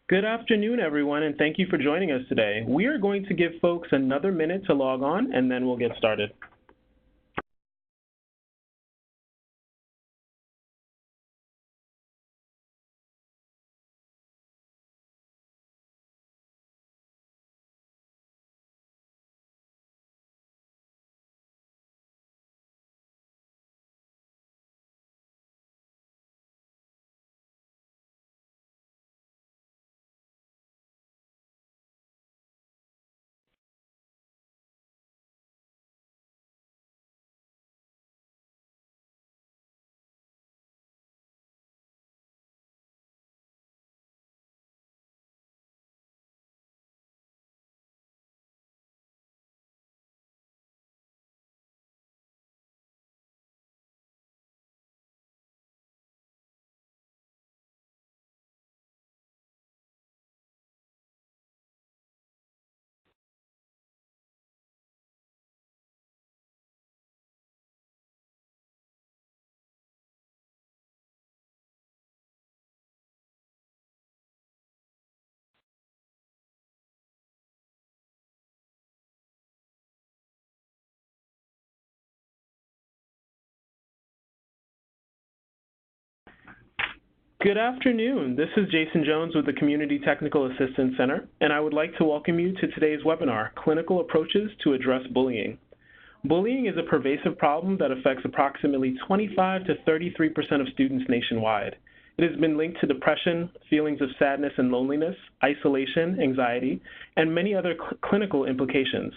Good afternoon, everyone, and thank you for joining us today. We are going to give folks another minute to log on, and then we'll get started. Good afternoon. This is Jason Jones with the Community Technical Assistance Center, and I would like to welcome you to today's webinar, Clinical Approaches to Address Bullying. Bullying is a pervasive problem that affects approximately 25 to 33% of students nationwide. It has been linked to depression, feelings of sadness and loneliness, isolation, anxiety, and many other clinical implications.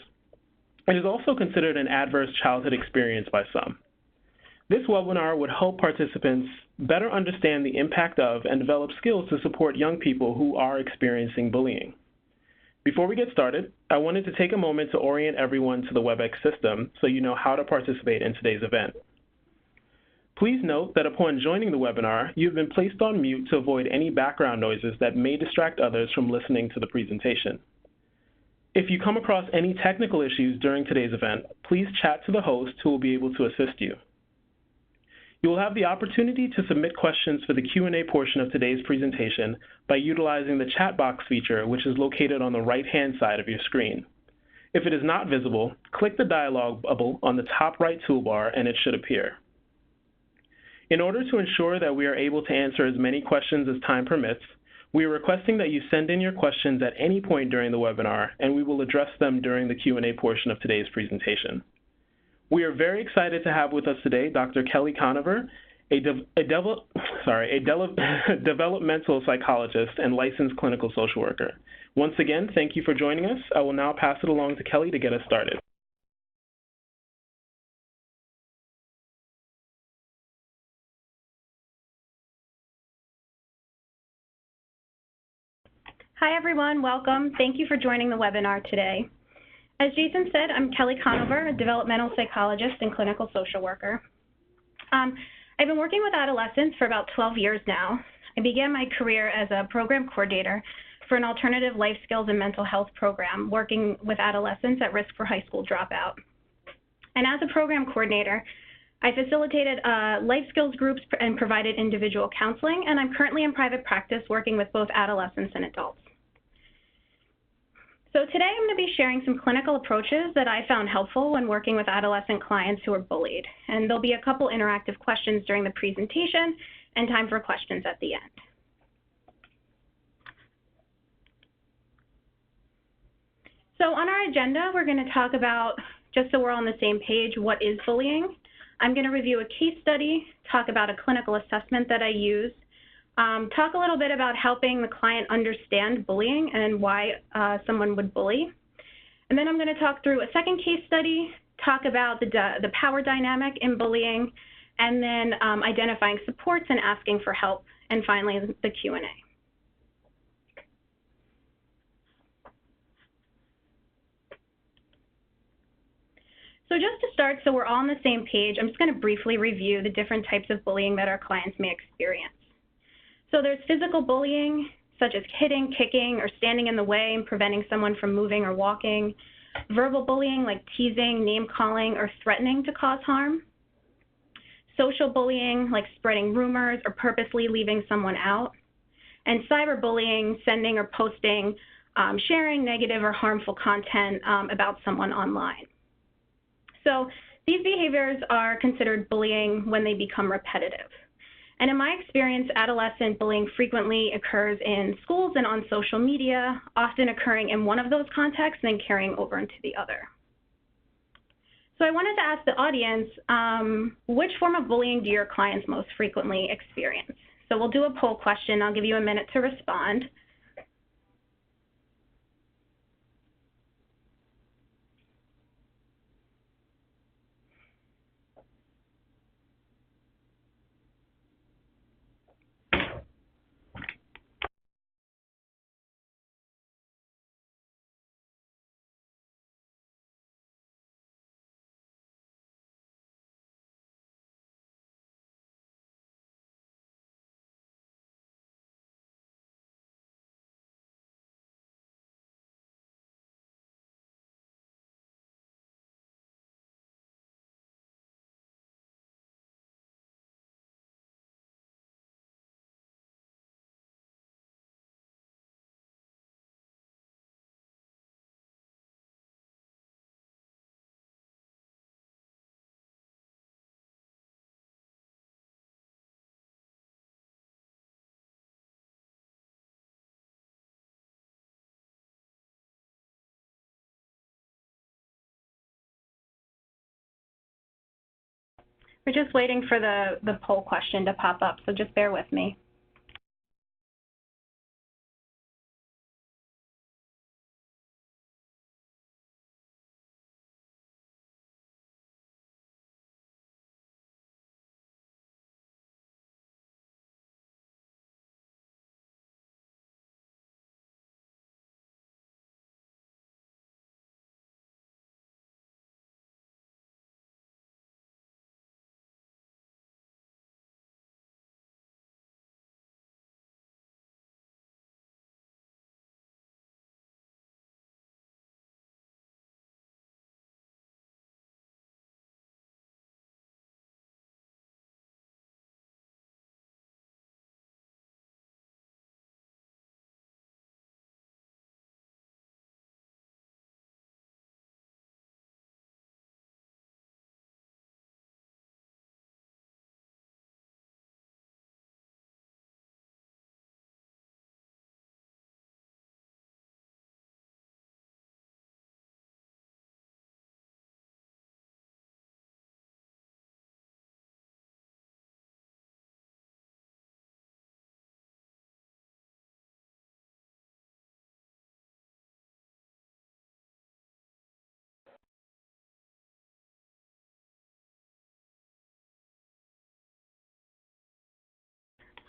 It is also considered an adverse childhood experience by some. This webinar would help participants better understand the impact of and develop skills to support young people who are experiencing bullying. Before we get started, I wanted to take a moment to orient everyone to the WebEx system so you know how to participate in today's event. Please note that upon joining the webinar, you've been placed on mute to avoid any background noises that may distract others from listening to the presentation. If you come across any technical issues during today's event, please chat to the host who will be able to assist you. You will have the opportunity to submit questions for the Q&A portion of today's presentation by utilizing the chat box feature, which is located on the right-hand side of your screen. If it is not visible, click the dialog bubble on the top right toolbar and it should appear. In order to ensure that we are able to answer as many questions as time permits, we are requesting that you send in your questions at any point during the webinar, and we will address them during the Q&A portion of today's presentation. We are very excited to have with us today Dr. Kelly Conover, a developmental psychologist and licensed clinical social worker. Once again, thank you for joining us. I will now pass it along to Kelly to get us started. Hi everyone, welcome. Thank you for joining the webinar today. As Jason said, I'm Kelly Conover, a developmental psychologist and clinical social worker. I've been working with adolescents for about 12 years now. I began my career as a program coordinator for an alternative life skills and mental health program, working with adolescents at risk for high school dropout. And as a program coordinator, I facilitated life skills groups and provided individual counseling, and I'm currently in private practice working with both adolescents and adults. So today I'm going to be sharing some clinical approaches that I found helpful when working with adolescent clients who are bullied. And there'll be a couple interactive questions during the presentation and time for questions at the end. So on our agenda, we're going to talk about, just so we're on the same page, what is bullying. I'm going to review a case study, talk about a clinical assessment that I use, talk a little bit about helping the client understand bullying and why someone would bully. And then I'm going to talk through a second case study, talk about the power dynamic in bullying, and then identifying supports and asking for help, and finally the Q&A. So just to start, so we're all on the same page, I'm just going to briefly review the different types of bullying that our clients may experience. So there's physical bullying, such as hitting, kicking, or standing in the way and preventing someone from moving or walking. Verbal bullying, like teasing, name-calling, or threatening to cause harm. Social bullying, like spreading rumors or purposely leaving someone out. and cyberbullying, sending or posting, sharing negative or harmful content about someone online. So these behaviors are considered bullying when they become repetitive. And in my experience, adolescent bullying frequently occurs in schools and on social media, often occurring in one of those contexts and then carrying over into the other. So I wanted to ask the audience, which form of bullying do your clients most frequently experience? So we'll do a poll question. I'll give you a minute to respond. We're just waiting for the poll question to pop up, so just bear with me.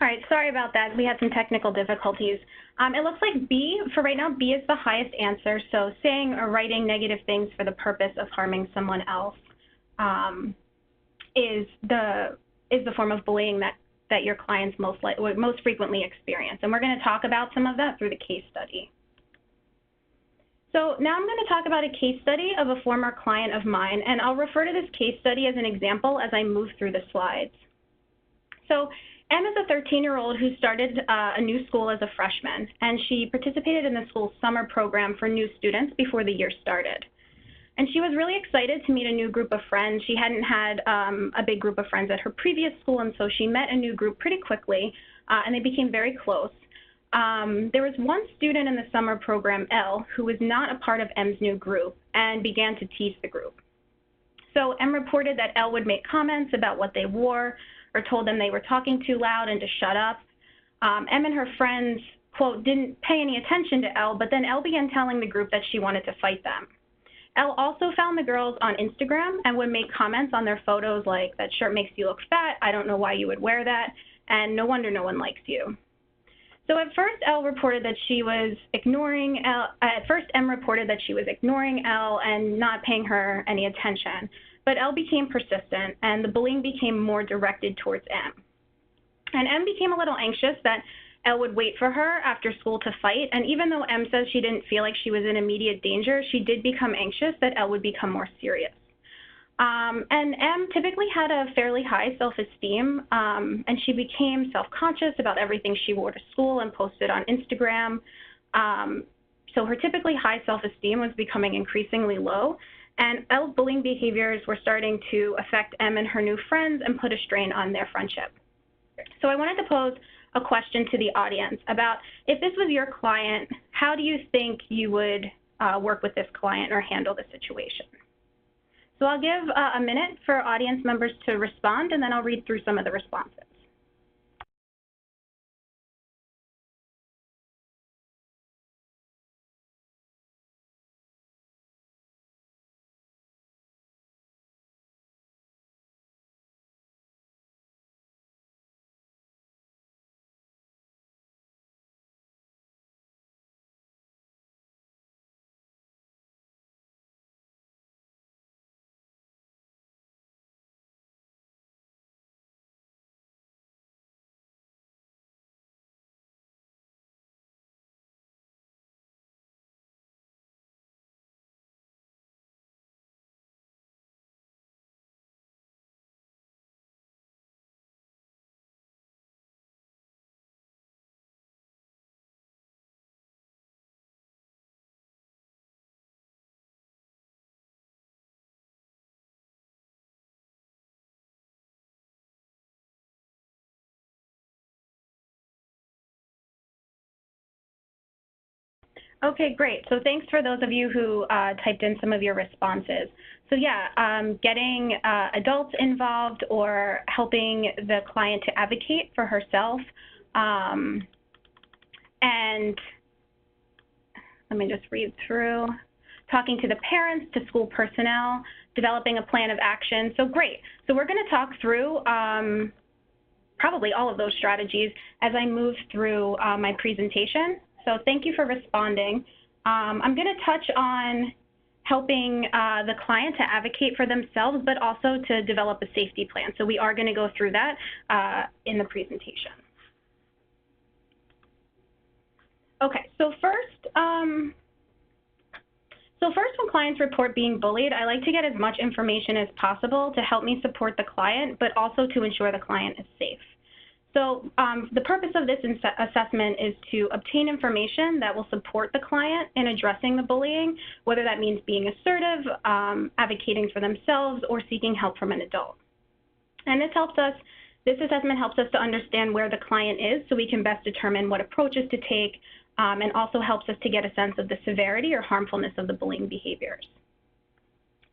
All right, sorry about that. We had some technical difficulties. It looks like B, for right now, B is the highest answer. So saying or writing negative things for the purpose of harming someone else is the form of bullying that your clients most frequently experience. And we're going to talk about some of that through the case study. So now I'm going to talk about a case study of a former client of mine, and I'll refer to this case study as an example as I move through the slides. So M is a 13-year-old who started a new school as a freshman, and she participated in the school's summer program for new students before the year started. And she was really excited to meet a new group of friends. She hadn't had a big group of friends at her previous school, and so she met a new group pretty quickly, and they became very close. There was one student in the summer program, L, who was not a part of M's new group and began to tease the group. So M reported that L would make comments about what they wore, or told them they were talking too loud and to shut up. M and her friends, quote, didn't pay any attention to L, but then L began telling the group that she wanted to fight them. L also found the girls on Instagram and would make comments on their photos like, that shirt makes you look fat, I don't know why you would wear that, and no wonder no one likes you. So at first, M reported that she was ignoring L and not paying her any attention. But L became persistent, and the bullying became more directed towards M. And M became a little anxious that L would wait for her after school to fight, and even though M says she didn't feel like she was in immediate danger, she did become anxious that L would become more serious. And M typically had a fairly high self-esteem, and she became self-conscious about everything she wore to school and posted on Instagram. So her typically high self-esteem was becoming increasingly low, and L's bullying behaviors were starting to affect M and her new friends and put a strain on their friendship. So I wanted to pose a question to the audience about, if this was your client, how do you think you would work with this client or handle the situation? So I'll give a minute for audience members to respond, and then I'll read through some of the responses. Okay, great. So thanks for those of you who typed in some of your responses. So yeah, getting adults involved or helping the client to advocate for herself. And let me just read through. Talking to the parents, to school personnel, developing a plan of action. So great. So we're going to talk through probably all of those strategies as I move through my presentation. So thank you for responding. I'm going to touch on helping the client to advocate for themselves, but also to develop a safety plan. So we are going to go through that in the presentation. Okay, so first when clients report being bullied, I like to get as much information as possible to help me support the client, but also to ensure the client is safe. So the purpose of this assessment is to obtain information that will support the client in addressing the bullying, whether that means being assertive, advocating for themselves, or seeking help from an adult. And this assessment helps us to understand where the client is so we can best determine what approaches to take, and also helps us to get a sense of the severity or harmfulness of the bullying behaviors.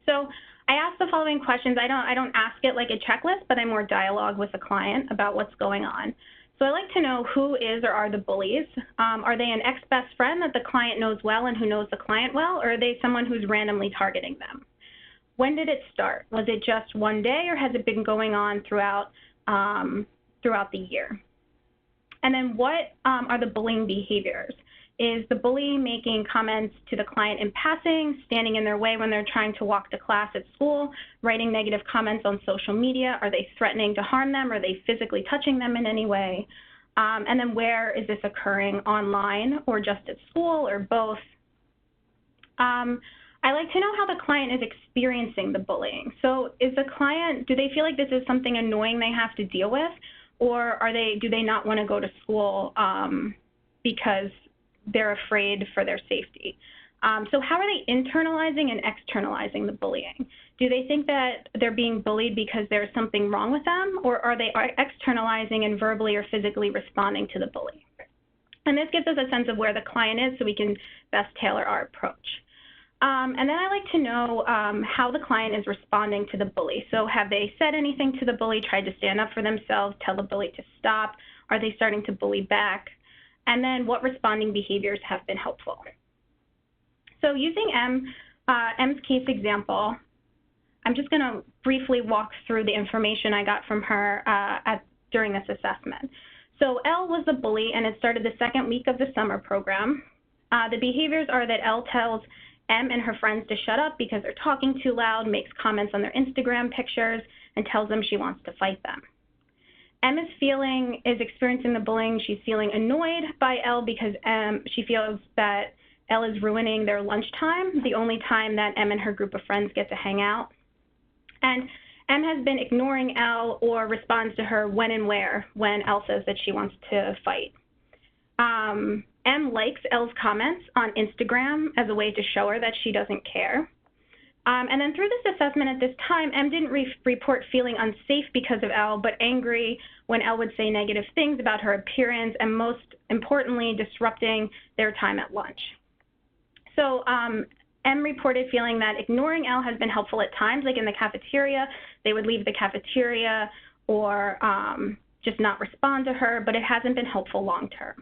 So I ask the following questions. I don't ask it like a checklist, but I more dialogue with the client about what's going on. So I like to know who is or are the bullies. Are they an ex-best friend that the client knows well and who knows the client well, or are they someone who's randomly targeting them? When did it start? Was it just one day, or has it been going on throughout the year? And then what are the bullying behaviors? Is the bully making comments to the client in passing, standing in their way when they're trying to walk to class at school, writing negative comments on social media? Are they threatening to harm them? Are they physically touching them in any way? And then where is this occurring, online or just at school or both? I like to know how the client is experiencing the bullying. So do they feel like this is something annoying they have to deal with, or do they not want to go to school because they're afraid for their safety? So how are they internalizing and externalizing the bullying? Do they think that they're being bullied because there's something wrong with them, or are they externalizing and verbally or physically responding to the bully? And this gives us a sense of where the client is so we can best tailor our approach. And then I like to know how the client is responding to the bully. So have they said anything to the bully, tried to stand up for themselves, tell the bully to stop? Are they starting to bully back? And then what responding behaviors have been helpful? So using M's case example, I'm just going to briefly walk through the information I got from her during this assessment. So L was the bully, and it started the second week of the summer program. The behaviors are that L tells M and her friends to shut up because they're talking too loud, makes comments on their Instagram pictures, and tells them she wants to fight them. M is experiencing the bullying. She's feeling annoyed by L because she feels that L is ruining their lunchtime, the only time that M and her group of friends get to hang out. And M has been ignoring L or responds to her when and where when L says that she wants to fight. M likes L's comments on Instagram as a way to show her that she doesn't care. And then through this assessment at this time, M didn't report feeling unsafe because of L, but angry when L would say negative things about her appearance and, most importantly, disrupting their time at lunch. So M reported feeling that ignoring L has been helpful at times, like in the cafeteria. They would leave the cafeteria or just not respond to her, but it hasn't been helpful long term.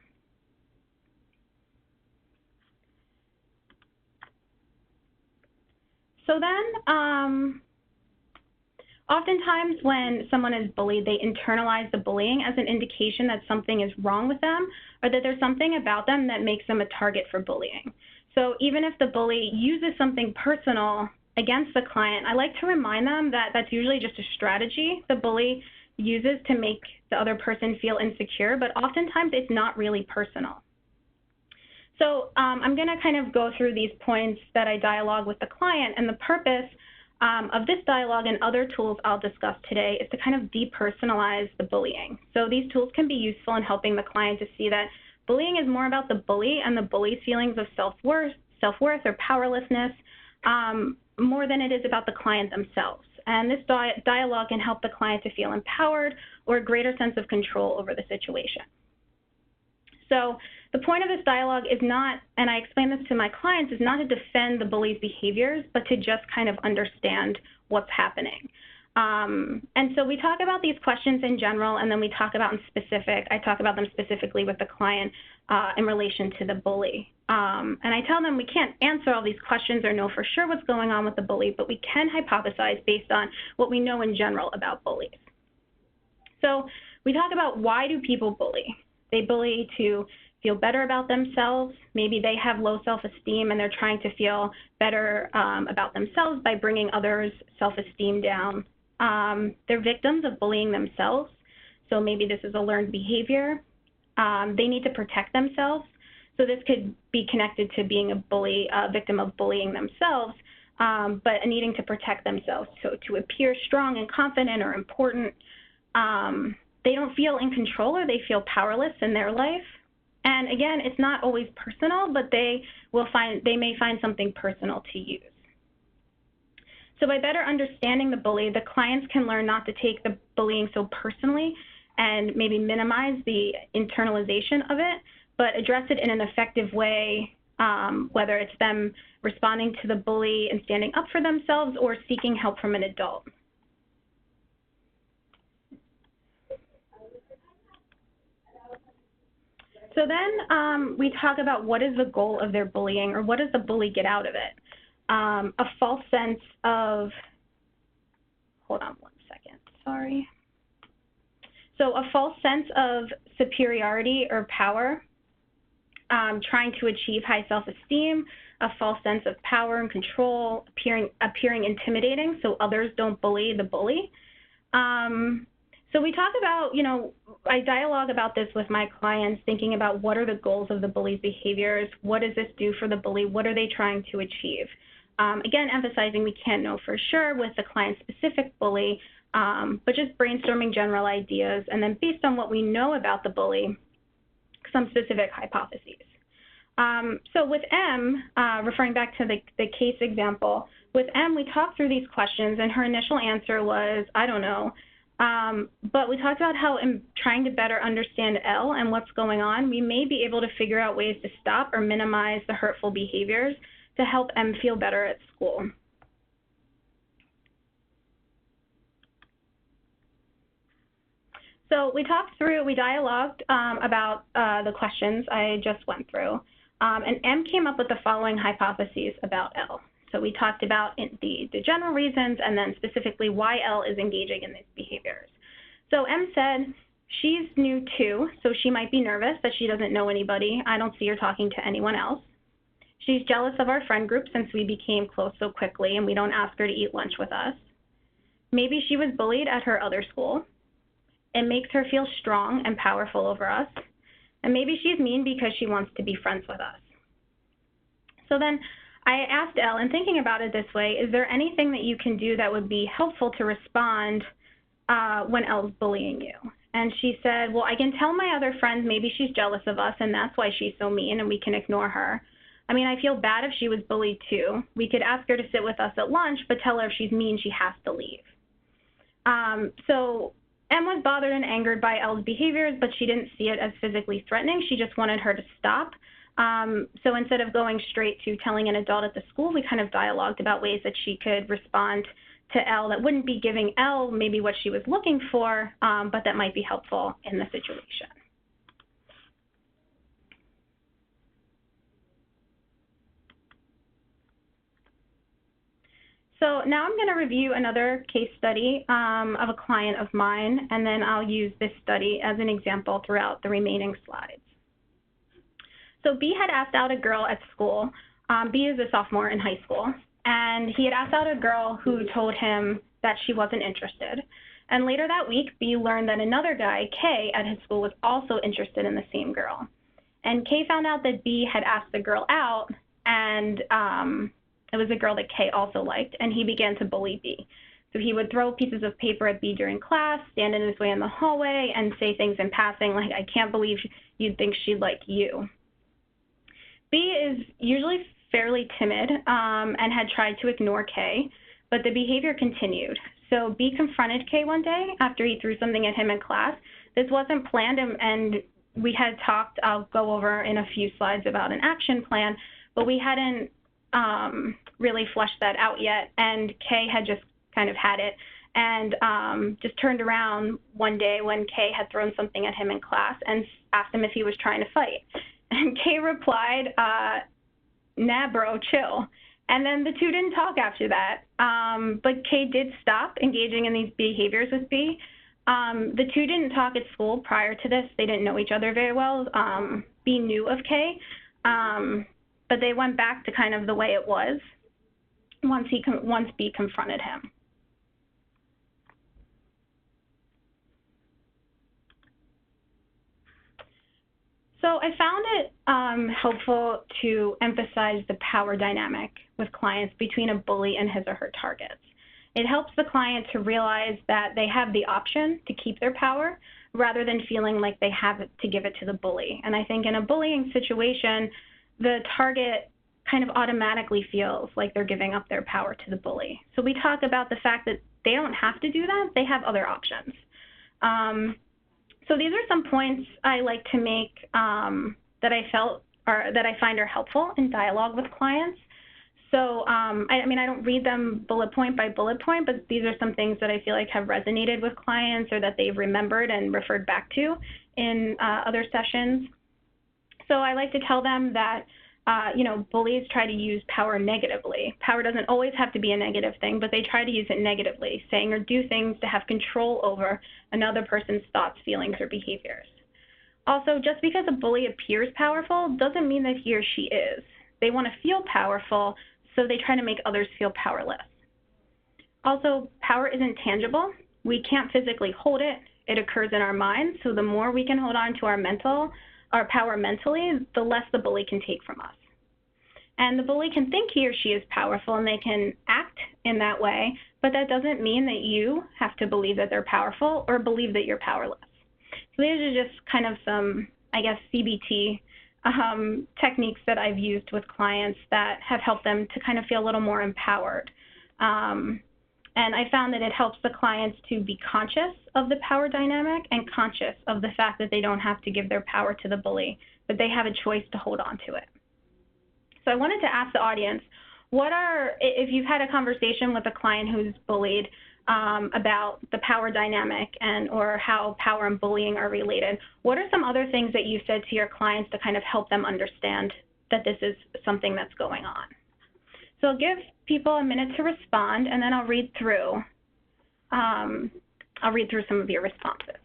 So then, oftentimes when someone is bullied, they internalize the bullying as an indication that something is wrong with them or that there's something about them that makes them a target for bullying. So even if the bully uses something personal against the client, I like to remind them that that's usually just a strategy the bully uses to make the other person feel insecure, but oftentimes it's not really personal. So I'm going to kind of go through these points that I dialogue with the client, and the purpose of this dialogue and other tools I'll discuss today is to kind of depersonalize the bullying. So these tools can be useful in helping the client to see that bullying is more about the bully and the bully's feelings of self-worth or powerlessness more than it is about the client themselves. And this dialogue can help the client to feel empowered or a greater sense of control over the situation. So the point of this dialogue is not, and I explain this to my clients, is not to defend the bully's behaviors, but to just kind of understand what's happening. And so we talk about these questions in general, and then we talk about I talk about them specifically with the client in relation to the bully. And I tell them we can't answer all these questions or know for sure what's going on with the bully, but we can hypothesize based on what we know in general about bullies. So we talk about, why do people bully? They bully to feel better about themselves. Maybe they have low self-esteem and they're trying to feel better about themselves by bringing others' self-esteem down. They're victims of bullying themselves. So maybe this is a learned behavior. They need to protect themselves. So this could be connected to being a victim of bullying themselves, but needing to protect themselves. So to appear strong and confident or important, they don't feel in control or they feel powerless in their life. And again, it's not always personal, but they may find something personal to use. So by better understanding the bully, the clients can learn not to take the bullying so personally and maybe minimize the internalization of it, but address it in an effective way, whether it's them responding to the bully and standing up for themselves or seeking help from an adult. So then we talk about, what is the goal of their bullying, or what does the bully get out of it? A false sense of, hold on one second, sorry. So a false sense of superiority or power, trying to achieve high self-esteem, a false sense of power and control, appearing intimidating so others don't bully the bully. So we talk about, I dialogue about this with my clients, thinking about what are the goals of the bully's behaviors, what does this do for the bully, what are they trying to achieve? Again, emphasizing we can't know for sure with the client-specific bully, but just brainstorming general ideas, and then based on what we know about the bully, some specific hypotheses. So with M, referring back to the case example, with M, we talked through these questions, and her initial answer was, I don't know. But we talked about how, in trying to better understand L and what's going on, we may be able to figure out ways to stop or minimize the hurtful behaviors to help M feel better at school. So we dialogued about the questions I just went through, and M came up with the following hypotheses about L. So we talked about the general reasons, and then specifically why L is engaging in these behaviors. So M said she's new too, so she might be nervous that she doesn't know anybody. I don't see her talking to anyone else. She's jealous of our friend group since we became close so quickly and we don't ask her to eat lunch with us. Maybe she was bullied at her other school. It makes her feel strong and powerful over us. And maybe she's mean because she wants to be friends with us. So then I asked Elle, and thinking about it this way, is there anything that you can do that would be helpful to respond when Elle's bullying you? And she said, well, I can tell my other friends maybe she's jealous of us and that's why she's so mean and we can ignore her. I mean, I feel bad if she was bullied too. We could ask her to sit with us at lunch, but tell her if she's mean, she has to leave. So Em was bothered and angered by Elle's behaviors, but she didn't see it as physically threatening. She just wanted her to stop. So instead of going straight to telling an adult at the school, we kind of dialogued about ways that she could respond to Elle that wouldn't be giving Elle maybe what she was looking for, but that might be helpful in the situation. So now I'm going to review another case study of a client of mine, and then I'll use this study as an example throughout the remaining slides. So B had asked out a girl at school. B is a sophomore in high school, and he had asked out a girl who told him that she wasn't interested. And later that week, B learned that another guy, K, at his school was also interested in the same girl. And K found out that B had asked the girl out, and it was a girl that K also liked, and he began to bully B. So he would throw pieces of paper at B during class, stand in his way in the hallway, and say things in passing like, I can't believe you'd think she'd like you. B is usually fairly timid and had tried to ignore K, but the behavior continued. So B confronted K one day after he threw something at him in class. This wasn't planned, and we had talked, I'll go over in a few slides about an action plan, but we hadn't really fleshed that out yet, and K had just kind of had it and just turned around one day when K had thrown something at him in class and asked him if he was trying to fight. And K replied, nah, bro, chill. And then the two didn't talk after that. But K did stop engaging in these behaviors with B. The two didn't talk at school prior to this. They didn't know each other very well. B knew of K, but they went back to kind of the way it was once B confronted him. So I found it helpful to emphasize the power dynamic with clients between a bully and his or her targets. It helps the client to realize that they have the option to keep their power rather than feeling like they have to give it to the bully. And I think in a bullying situation, the target kind of automatically feels like they're giving up their power to the bully. So we talk about the fact that they don't have to do that. They have other options. So these are some points I like to make that I find are helpful in dialogue with clients. So I mean, I don't read them bullet point by bullet point, but these are some things that I feel like have resonated with clients or that they've remembered and referred back to in other sessions. So I like to tell them that you know, bullies try to use power negatively. Power doesn't always have to be a negative thing, but they try to use it negatively, saying or do things to have control over another person's thoughts, feelings, or behaviors. Also, just because a bully appears powerful doesn't mean that he or she is. They want to feel powerful, so they try to make others feel powerless. Also, power isn't tangible. We can't physically hold it. It occurs in our minds, so the more we can hold on to our power mentally, the less the bully can take from us. And the bully can think he or she is powerful and they can act in that way, but that doesn't mean that you have to believe that they're powerful or believe that you're powerless. So these are just kind of some, I guess, CBT techniques that I've used with clients that have helped them to kind of feel a little more empowered. And I found that it helps the clients to be conscious of the power dynamic and conscious of the fact that they don't have to give their power to the bully, but they have a choice to hold on to it. So I wanted to ask the audience, if you've had a conversation with a client who's bullied about the power dynamic or how power and bullying are related, what are some other things that you've said to your clients to kind of help them understand that this is something that's going on? So I'll give people a minute to respond, and then I'll read through some of your responses.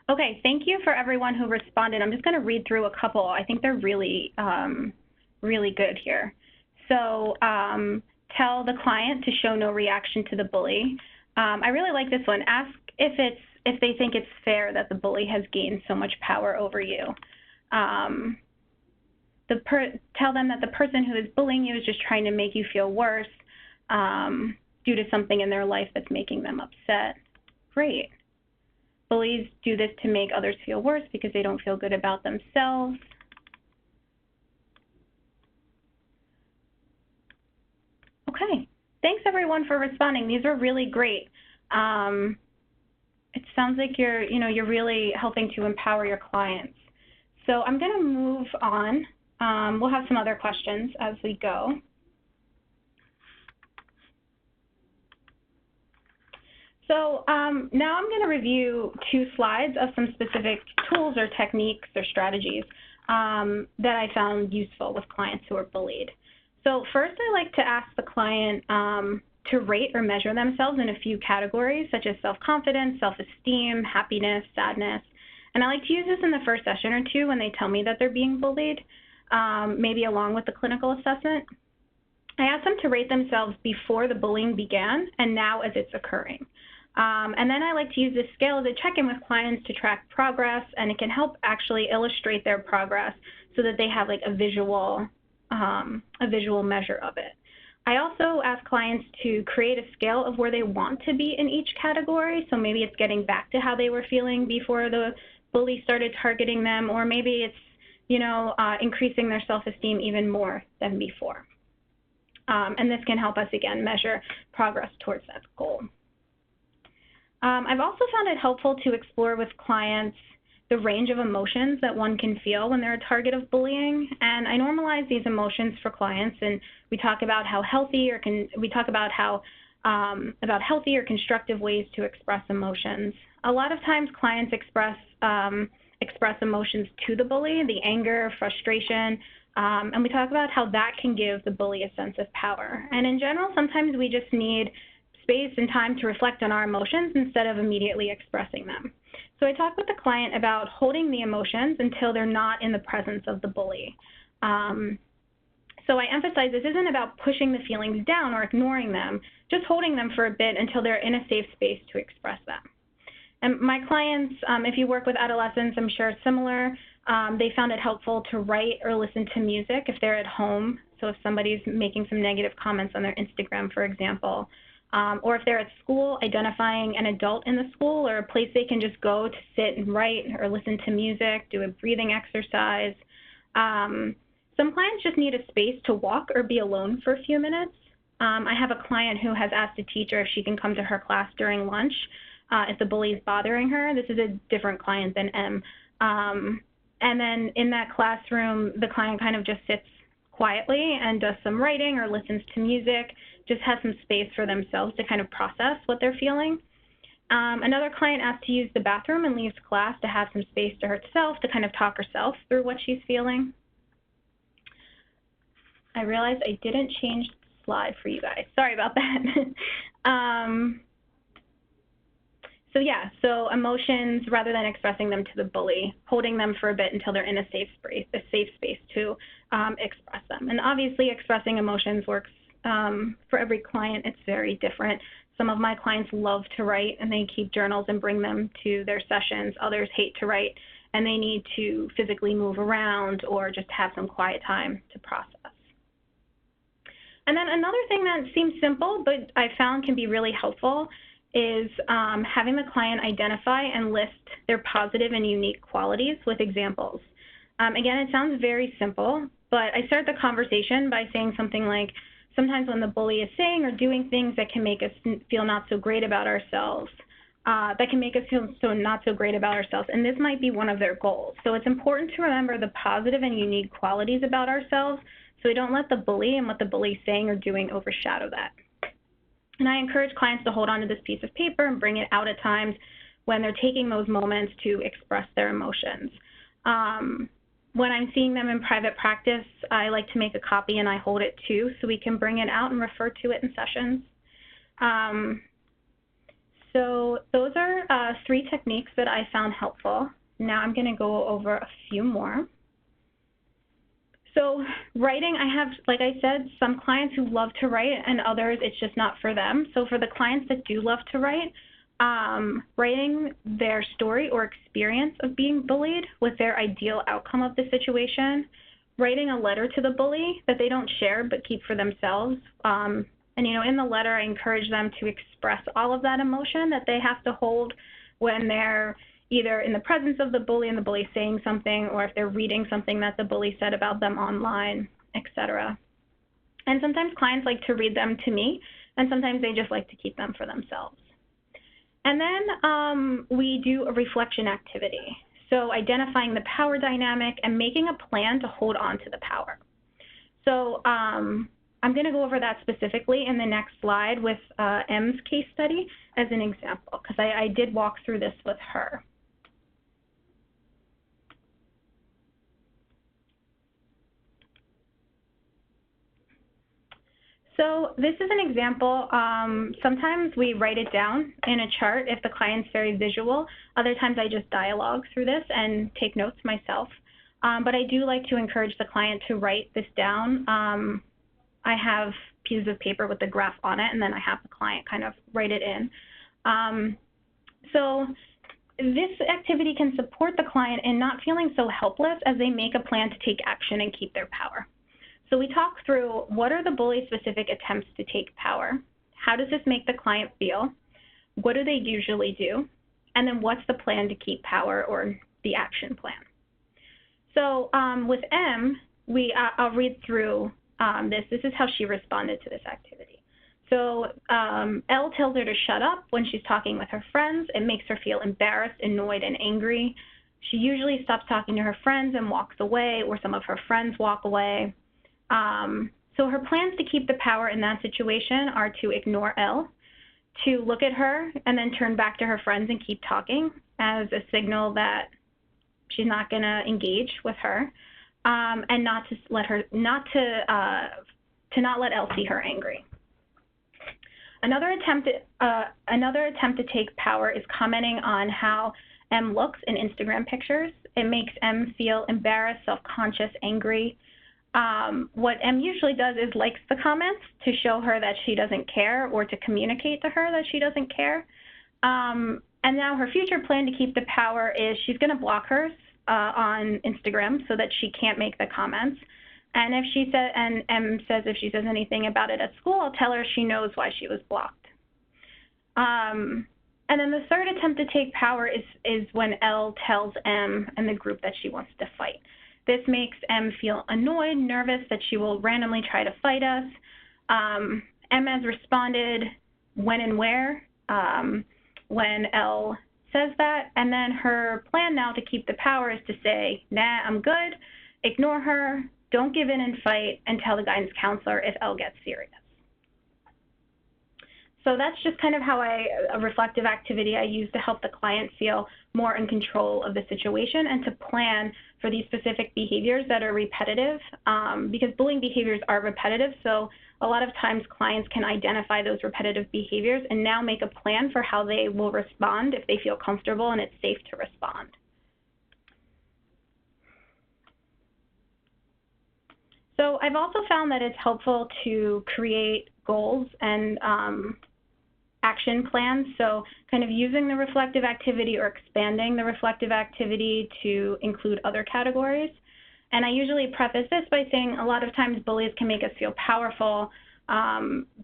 Okay, thank you for everyone who responded. I'm just going to read through a couple. I think they're really, really good here. So tell the client to show no reaction to the bully. I really like this one. Ask if they think it's fair that the bully has gained so much power over you. Tell them that the person who is bullying you is just trying to make you feel worse due to something in their life that's making them upset. Great. Bullies do this to make others feel worse because they don't feel good about themselves. Okay, thanks everyone for responding. These are really great. It sounds like you're really helping to empower your clients. So I'm going to move on. We'll have some other questions as we go. So now I'm going to review 2 slides of some specific tools or techniques or strategies that I found useful with clients who are bullied. So first, I like to ask the client to rate or measure themselves in a few categories, such as self-confidence, self-esteem, happiness, sadness. And I like to use this in the first session or 2 when they tell me that they're being bullied, maybe along with the clinical assessment. I ask them to rate themselves before the bullying began and now as it's occurring. And then I like to use this scale as a check-in with clients to track progress, and it can help actually illustrate their progress so that they have like a visual measure of it. I also ask clients to create a scale of where they want to be in each category. So maybe it's getting back to how they were feeling before the bully started targeting them, or maybe it's, increasing their self-esteem even more than before. And this can help us, again, measure progress towards that goal. I've also found it helpful to explore with clients the range of emotions that one can feel when they're a target of bullying, and I normalize these emotions for clients, and we talk about how healthy or healthy or constructive ways to express emotions. A lot of times, clients express emotions to the bully, the anger, frustration, and we talk about how that can give the bully a sense of power. And in general, sometimes we just need space and time to reflect on our emotions instead of immediately expressing them. So I talk with the client about holding the emotions until they're not in the presence of the bully. So I emphasize this isn't about pushing the feelings down or ignoring them, just holding them for a bit until they're in a safe space to express them. And my clients, if you work with adolescents, I'm sure it's similar. They found it helpful to write or listen to music if they're at home. So if somebody's making some negative comments on their Instagram, for example, or if they're at school, identifying an adult in the school or a place they can just go to sit and write or listen to music, do a breathing exercise. Some clients just need a space to walk or be alone for a few minutes. I have a client who has asked a teacher if she can come to her class during lunch if the bully is bothering her. This is a different client than M. And then in that classroom, the client kind of just sits quietly and does some writing or listens to music, just has some space for themselves to kind of process what they're feeling. Another client asked to use the bathroom and leaves class to have some space to herself to kind of talk herself through what she's feeling. I realized I didn't change the slide for you guys. Sorry about that. So emotions, rather than expressing them to the bully, holding them for a bit until they're in a safe space to express them. And obviously expressing emotions works for every client. It's very different. Some of my clients love to write and they keep journals and bring them to their sessions. Others hate to write and they need to physically move around or just have some quiet time to process. And then another thing that seems simple but I found can be really helpful is having the client identify and list their positive and unique qualities with examples. Again, it sounds very simple, but I start the conversation by saying something like, sometimes when the bully is saying or doing things that can make us feel not so great about ourselves, and this might be one of their goals. So it's important to remember the positive and unique qualities about ourselves so we don't let the bully and what the bully is saying or doing overshadow that. And I encourage clients to hold on to this piece of paper and bring it out at times when they're taking those moments to express their emotions. When I'm seeing them in private practice, I like to make a copy and I hold it too so we can bring it out and refer to it in sessions. So those are 3 techniques that I found helpful. Now I'm going to go over a few more. So writing, I have, like I said, some clients who love to write and others it's just not for them. So for the clients that do love to write, writing their story or experience of being bullied with their ideal outcome of the situation, writing a letter to the bully that they don't share but keep for themselves. And, you know, in the letter, I encourage them to express all of that emotion that they have to hold when they're either in the presence of the bully and the bully saying something, or if they're reading something that the bully said about them online, etc. And sometimes clients like to read them to me, and sometimes they just like to keep them for themselves. And then we do a reflection activity. So identifying the power dynamic and making a plan to hold on to the power. So I'm going to go over that specifically in the next slide with M's case study as an example, because I did walk through this with her. So this is an example. Sometimes we write it down in a chart if the client's very visual. Other times I just dialogue through this and take notes myself. But I do like to encourage the client to write this down. I have pieces of paper with the graph on it, and then I have the client kind of write it in. So this activity can support the client in not feeling so helpless as they make a plan to take action and keep their power. So we talk through what are the bully-specific attempts to take power, how does this make the client feel, what do they usually do, and then what's the plan to keep power or the action plan. So with M, I'll read through this. This is how she responded to this activity. So L tells her to shut up when she's talking with her friends. It makes her feel embarrassed, annoyed, and angry. She usually stops talking to her friends and walks away, or some of her friends walk away. So her plans to keep the power in that situation are to ignore L, to look at her and then turn back to her friends and keep talking as a signal that she's not going to engage with her, and not let L see her angry. Another attempt to take power is commenting on how M looks in Instagram pictures. It makes M feel embarrassed, self-conscious, angry. What M usually does is likes the comments to show her that she doesn't care, or to communicate to her that she doesn't care. And now her future plan to keep the power is she's going to block her on Instagram so that she can't make the comments. And if she said, and M says if she says anything about it at school, I'll tell her she knows why she was blocked. And then the third attempt to take power is when L tells M and the group that she wants to fight. This makes M feel annoyed, nervous that she will randomly try to fight us. M has responded when and where when L says that, and then her plan now to keep the power is to say, nah, I'm good, ignore her, don't give in and fight, and tell the guidance counselor if L gets serious. So that's just kind of how a reflective activity I use to help the client feel more in control of the situation and to plan for these specific behaviors that are repetitive, because bullying behaviors are repetitive. So a lot of times clients can identify those repetitive behaviors and now make a plan for how they will respond if they feel comfortable and it's safe to respond. So I've also found that it's helpful to create goals and action plans. So kind of using the reflective activity or expanding the reflective activity to include other categories. And I usually preface this by saying a lot of times bullies can make us feel powerful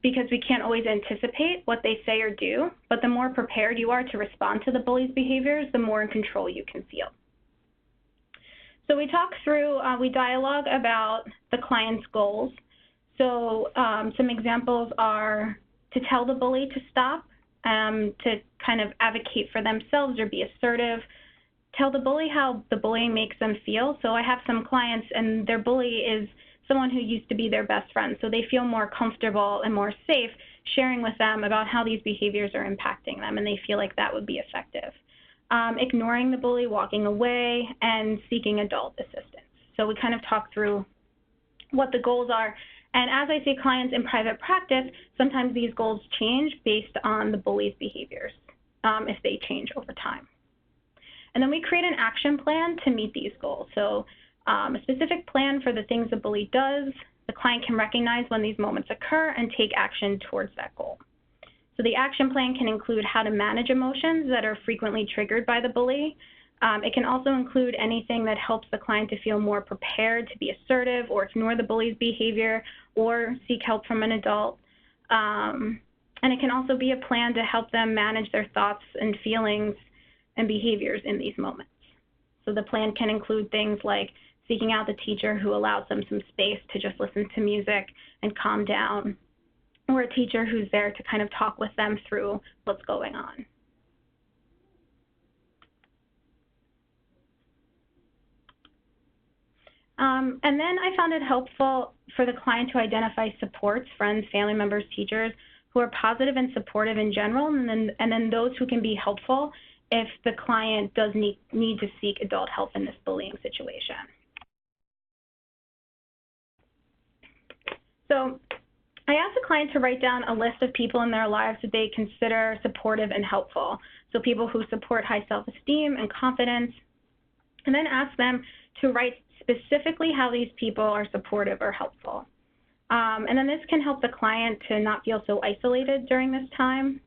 because we can't always anticipate what they say or do. But the more prepared you are to respond to the bully's behaviors, the more in control you can feel. So we talk through, we dialogue about the client's goals. So some examples are to tell the bully to stop, to kind of advocate for themselves or be assertive, tell the bully how the bullying makes them feel. So I have some clients and their bully is someone who used to be their best friend, so they feel more comfortable and more safe sharing with them about how these behaviors are impacting them, and they feel like that would be effective. Ignoring the bully, walking away, and seeking adult assistance. So we kind of talk through what the goals are. And as I see clients in private practice, sometimes these goals change based on the bully's behaviors, if they change over time. And then we create an action plan to meet these goals. So a specific plan for the things the bully does. The client can recognize when these moments occur and take action towards that goal. So the action plan can include how to manage emotions that are frequently triggered by the bully. It can also include anything that helps the client to feel more prepared to be assertive or ignore the bully's behavior or seek help from an adult. And it can also be a plan to help them manage their thoughts and feelings and behaviors in these moments. So the plan can include things like seeking out the teacher who allows them some space to just listen to music and calm down, or a teacher who's there to kind of talk with them through what's going on. And then I found it helpful for the client to identify supports, friends, family members, teachers, who are positive and supportive in general, and then those who can be helpful if the client does need to seek adult help in this bullying situation. So I asked the client to write down a list of people in their lives that they consider supportive and helpful. So people who support high self-esteem and confidence, and then ask them to write specifically how these people are supportive or helpful. And then this can help the client to not feel so isolated during this time.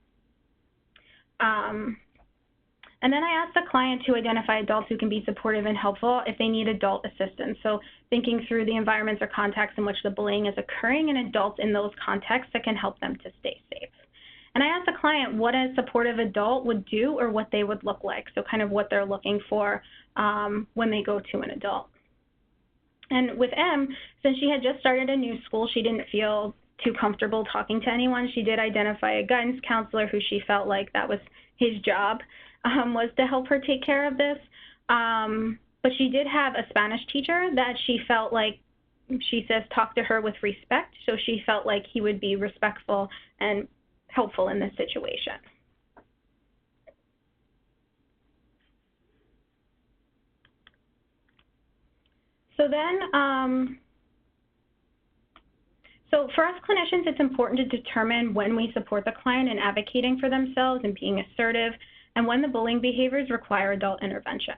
And then I asked the client to identify adults who can be supportive and helpful if they need adult assistance. So thinking through the environments or contexts in which the bullying is occurring and adults in those contexts that can help them to stay safe. And I asked the client what a supportive adult would do or what they would look like, so kind of what they're looking for when they go to an adult. And with M, since she had just started a new school, she didn't feel too comfortable talking to anyone. She did identify a guidance counselor who she felt like that was his job, was to help her take care of this. But she did have a Spanish teacher that she felt like, she says, talked to her with respect. So she felt like he would be respectful and helpful in this situation. So then, so for us clinicians, it's important to determine when we support the client in advocating for themselves and being assertive, and when the bullying behaviors require adult intervention.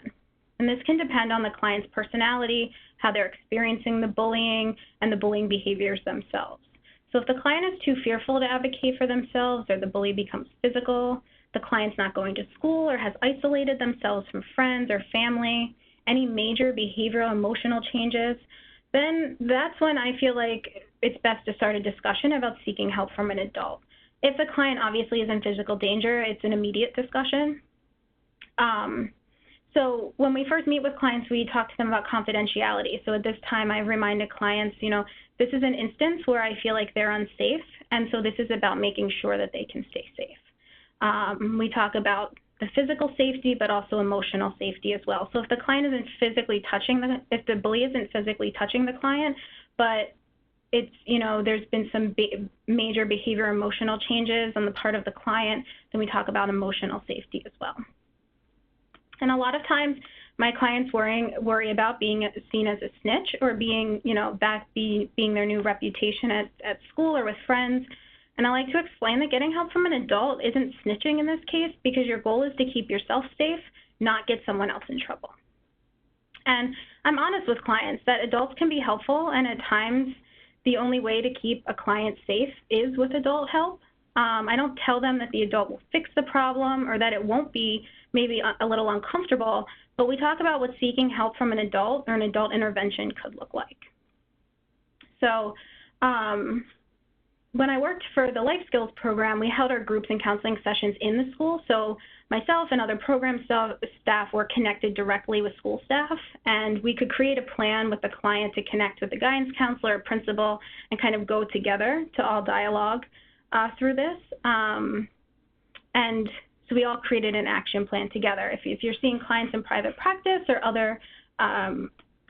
And this can depend on the client's personality, how they're experiencing the bullying, and the bullying behaviors themselves. So if the client is too fearful to advocate for themselves, or the bully becomes physical, the client's not going to school or has isolated themselves from friends or family, any major behavioral emotional changes, then that's when I feel like it's best to start a discussion about seeking help from an adult. If the client obviously is in physical danger, it's an immediate discussion. So when we first meet with clients, we talk to them about confidentiality. So at this time, I reminded clients, you know, this is an instance where I feel like they're unsafe, and so this is about making sure that they can stay safe. We talk about the physical safety, but also emotional safety as well. So if the client isn't physically touching if the bully isn't physically touching the client, but it's, you know, there's been some major behavior emotional changes on the part of the client, then we talk about emotional safety as well. And a lot of times my clients worry about being seen as a snitch or being, you know, being their new reputation at school or with friends. And I like to explain that getting help from an adult isn't snitching in this case, because your goal is to keep yourself safe, not get someone else in trouble. And I'm honest with clients that adults can be helpful, and at times the only way to keep a client safe is with adult help. I don't tell them that the adult will fix the problem or that it won't be maybe a little uncomfortable, but we talk about what seeking help from an adult or an adult intervention could look like. So when I worked for the Life Skills program, we held our groups and counseling sessions in the school. So myself and other program staff were connected directly with school staff, and we could create a plan with the client to connect with the guidance counselor or principal and kind of go together to all dialogue through this. And so we all created an action plan together. If you're seeing clients in private practice or other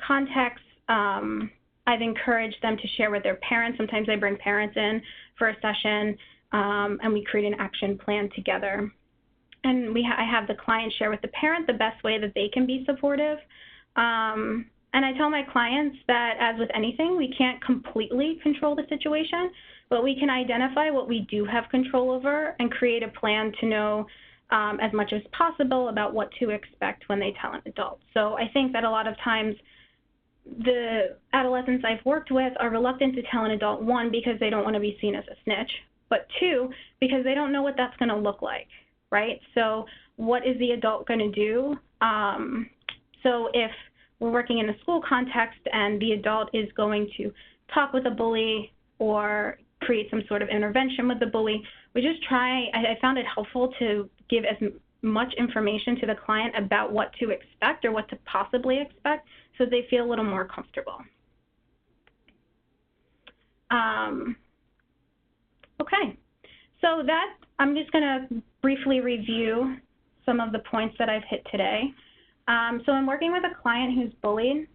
contexts, I've encouraged them to share with their parents. Sometimes I bring parents in for a session, and we create an action plan together. And I have the client share with the parent the best way that they can be supportive. And I tell my clients that, as with anything, we can't completely control the situation, but we can identify what we do have control over and create a plan to know as much as possible about what to expect when they tell an adult. So I think that a lot of times the adolescents I've worked with are reluctant to tell an adult, one, because they don't want to be seen as a snitch, but two, because they don't know what that's going to look like, right? So what is the adult going to do? So if we're working in a school context and the adult is going to talk with a bully or create some sort of intervention with the bully, we just try, I found it helpful to give as much information to the client about what to expect or what to possibly expect so they feel a little more comfortable. Okay, so that, I'm just going to briefly review some of the points that I've hit today. So I'm working with a client who's bullied,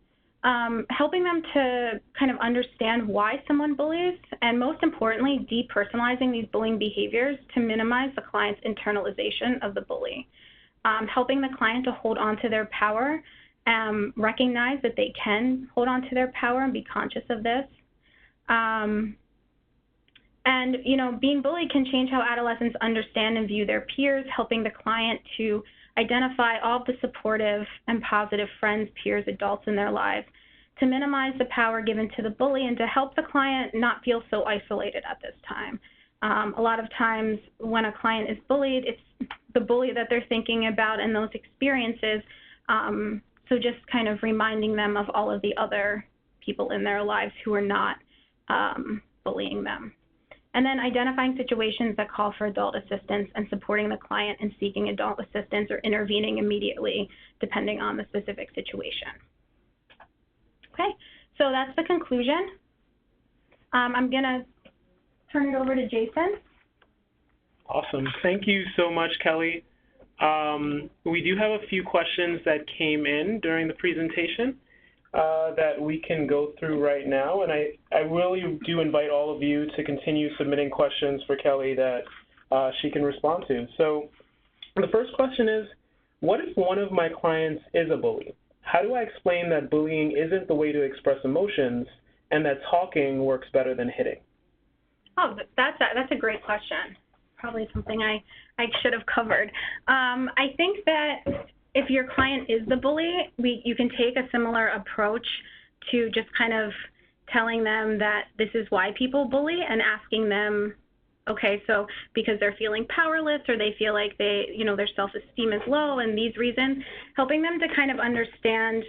helping them to kind of understand why someone bullies, and most importantly, depersonalizing these bullying behaviors to minimize the client's internalization of the bully. Helping the client to hold on to their power, recognize that they can hold on to their power and be conscious of this. And, you know, being bullied can change how adolescents understand and view their peers, helping the client to identify all of the supportive and positive friends, peers, adults in their lives, to minimize the power given to the bully and to help the client not feel so isolated at this time. A lot of times when a client is bullied, it's the bully that they're thinking about and those experiences. So just kind of reminding them of all of the other people in their lives who are not bullying them. And then identifying situations that call for adult assistance and supporting the client in seeking adult assistance or intervening immediately, depending on the specific situation. Okay, so that's the conclusion. I'm going to turn it over to Jason. Awesome. Thank you so much, Kelly. We do have a few questions that came in during the presentation that we can go through right now, and I really do invite all of you to continue submitting questions for Kelly that she can respond to. So the first question is, what if one of my clients is a bully? How do I explain that bullying isn't the way to express emotions and that talking works better than hitting? Oh, that's a great question. Probably something I should have covered. I think that if your client is the bully, you can take a similar approach to just kind of telling them that this is why people bully and asking them, okay, so because they're feeling powerless or they feel like they, you know, their self-esteem is low and these reasons, helping them to kind of understand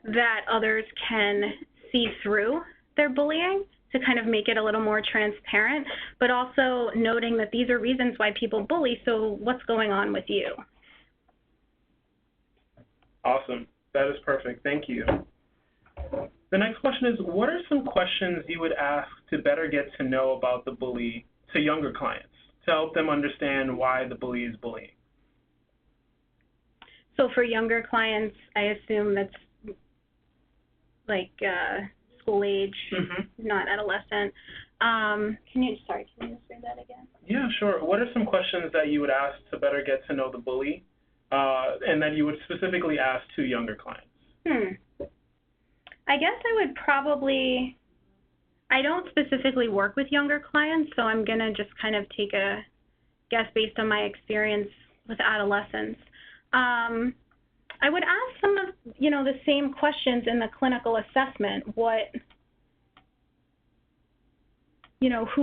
that others can see through their bullying to kind of make it a little more transparent, but also noting that these are reasons why people bully, so what's going on with you? Awesome. That is perfect. Thank you. The next question is, what are some questions you would ask to better get to know about the bully to younger clients to help them understand why the bully is bullying? So for younger clients, I assume that's like school age, not adolescent. Can you just read that again? Yeah, sure. What are some questions that you would ask to better get to know the bully and that you would specifically ask to younger clients? I guess I would probably, I don't specifically work with younger clients, so I'm going to just kind of take a guess based on my experience with adolescents. I would ask some of, the same questions in the clinical assessment. Who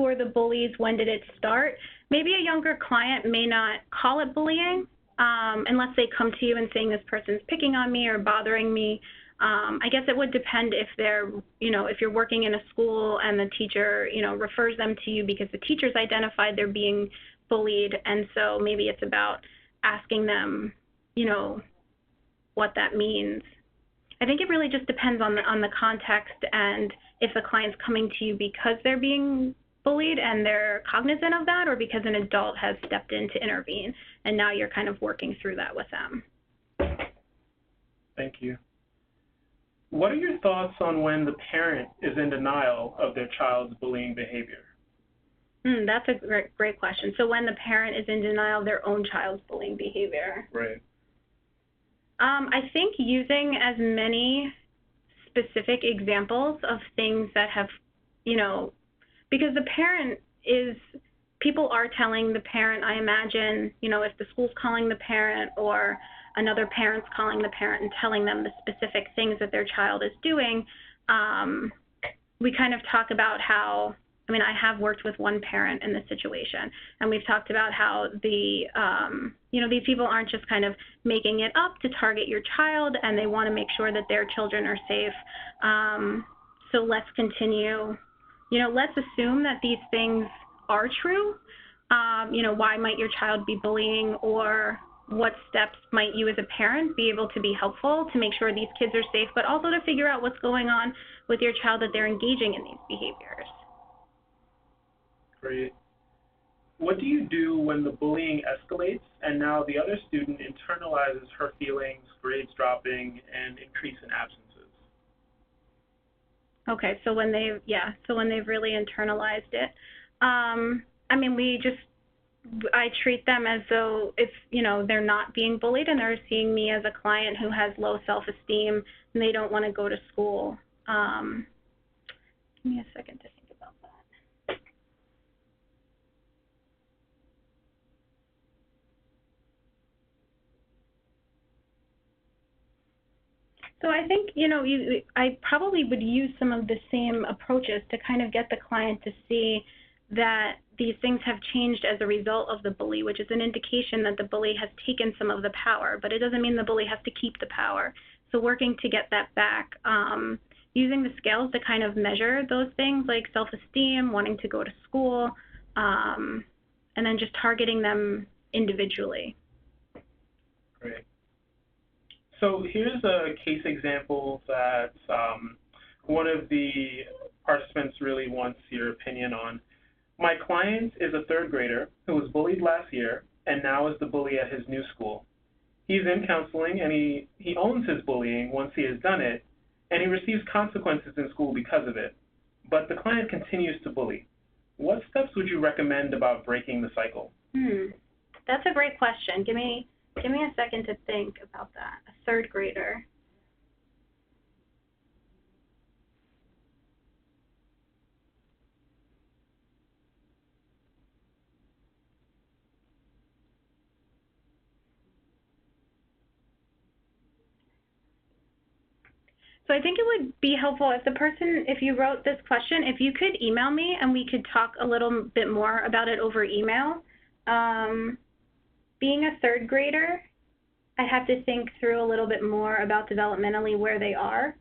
are the bullies? When did it start? Maybe a younger client may not call it bullying unless they come to you and saying this person's picking on me or bothering me. I guess it would depend if they're, if you're working in a school and the teacher, refers them to you because the teacher's identified they're being bullied, and so maybe it's about asking them, what that means. I think it really just depends on the context and if the client's coming to you because they're being bullied and they're cognizant of that, or because an adult has stepped in to intervene and now you're kind of working through that with them. Thank you. What are your thoughts on when the parent is in denial of their child's bullying behavior? That's a great question. So when the parent is in denial of their own child's bullying behavior. Right. I think using as many specific examples of things that have, because the parent is people are telling the parent, I imagine, you know, if the school's calling the parent or another parent's calling the parent and telling them the specific things that their child is doing, we kind of talk about how, I mean, I have worked with one parent in this situation, and we've talked about how the, you know, these people aren't just kind of making it up to target your child, and they want to make sure that their children are safe. So let's continue, you know, let's assume that these things are true. You know, why might your child be bullying, or what steps might you as a parent be able to be helpful to make sure these kids are safe, but also to figure out what's going on with your child that they're engaging in these behaviors. Great. What do you do when the bullying escalates and now the other student internalizes her feelings, grades dropping, and increase in absences? Okay, so when they've, yeah, so when they've really internalized it, I mean, I treat them as though if, you know, they're not being bullied and they're seeing me as a client who has low self-esteem and they don't want to go to school. Give me a second to think about that. So I think, you know, I probably would use some of the same approaches to kind of get the client to see that these things have changed as a result of the bully, which is an indication that the bully has taken some of the power, but it doesn't mean the bully has to keep the power. So working to get that back, using the scales to kind of measure those things like self-esteem, wanting to go to school, and then just targeting them individually. Great. So here's a case example that one of the participants really wants your opinion on. My client is a third grader who was bullied last year and now is the bully at his new school. He's in counseling and he owns his bullying once he has done it, and he receives consequences in school because of it. But the client continues to bully. What steps would you recommend about breaking the cycle? That's a great question. Give me a second to think about that. A third grader. So I think it would be helpful if the person, if you wrote this question, if you could email me and we could talk a little bit more about it over email. Being a third grader, I'd have to think through a little bit more about developmentally where they are.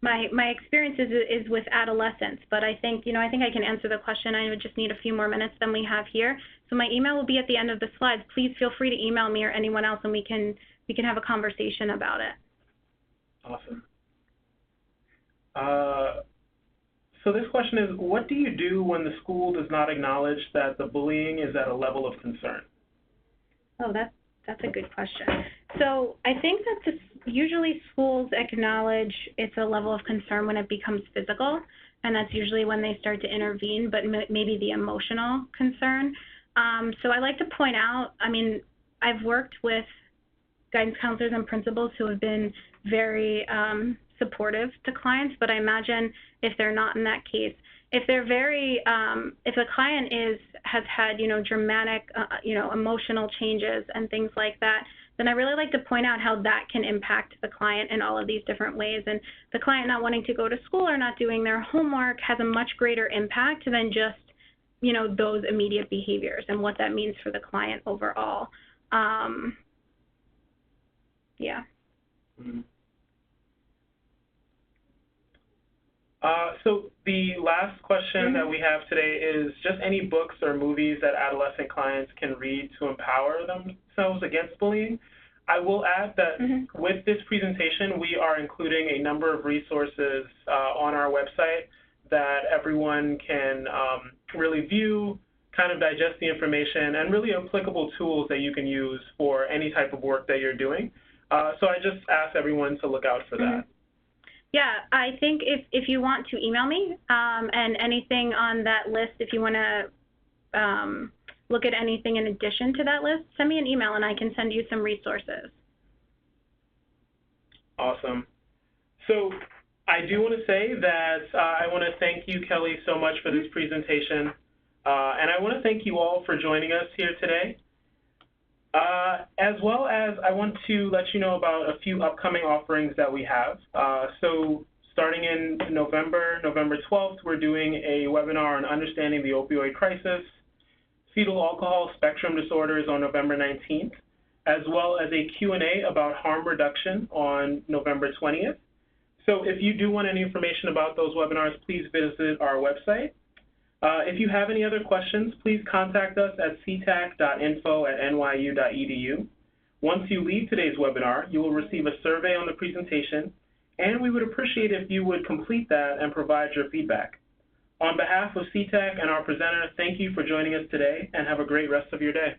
My experience is with adolescents, but I think, you know, I think I can answer the question. I would just need a few more minutes than we have here. So my email will be at the end of the slides. Please feel free to email me or anyone else, and we can have a conversation about it. Awesome. So this question is, what do you do when the school does not acknowledge that the bullying is at a level of concern? Oh, that's a good question. So I think that usually schools acknowledge it's a level of concern when it becomes physical, and that's usually when they start to intervene, but maybe the emotional concern. So I like to point out, I mean, I've worked with guidance counselors and principals who have been very supportive to clients, but I imagine if they're not in that case, if they're very, if a client has had, you know, dramatic, you know, emotional changes and things like that, then I really like to point out how that can impact the client in all of these different ways. And the client not wanting to go to school or not doing their homework has a much greater impact than just, you know, those immediate behaviors and what that means for the client overall. Yeah. Mm-hmm. So the last question that we have today is just any books or movies that adolescent clients can read to empower themselves against bullying. I will add that with this presentation, we are including a number of resources on our website that everyone can really view, kind of digest the information, and really applicable tools that you can use for any type of work that you're doing. So I just ask everyone to look out for that. Yeah, I think if you want to email me and anything on that list, if you want to look at anything in addition to that list, send me an email and I can send you some resources. Awesome. So I do want to say that I want to thank you, Kelly, so much for this presentation. And I want to thank you all for joining us here today. As well as I want to let you know about a few upcoming offerings that we have. So starting in November 12th, we're doing a webinar on understanding the opioid crisis, fetal alcohol spectrum disorders on November 19th, as well as a Q&A about harm reduction on November 20th. So if you do want any information about those webinars, please visit our website. If you have any other questions, please contact us at ctac.info@nyu.edu. Once you leave today's webinar, you will receive a survey on the presentation, and we would appreciate if you would complete that and provide your feedback. On behalf of CTAC and our presenter, thank you for joining us today, and have a great rest of your day.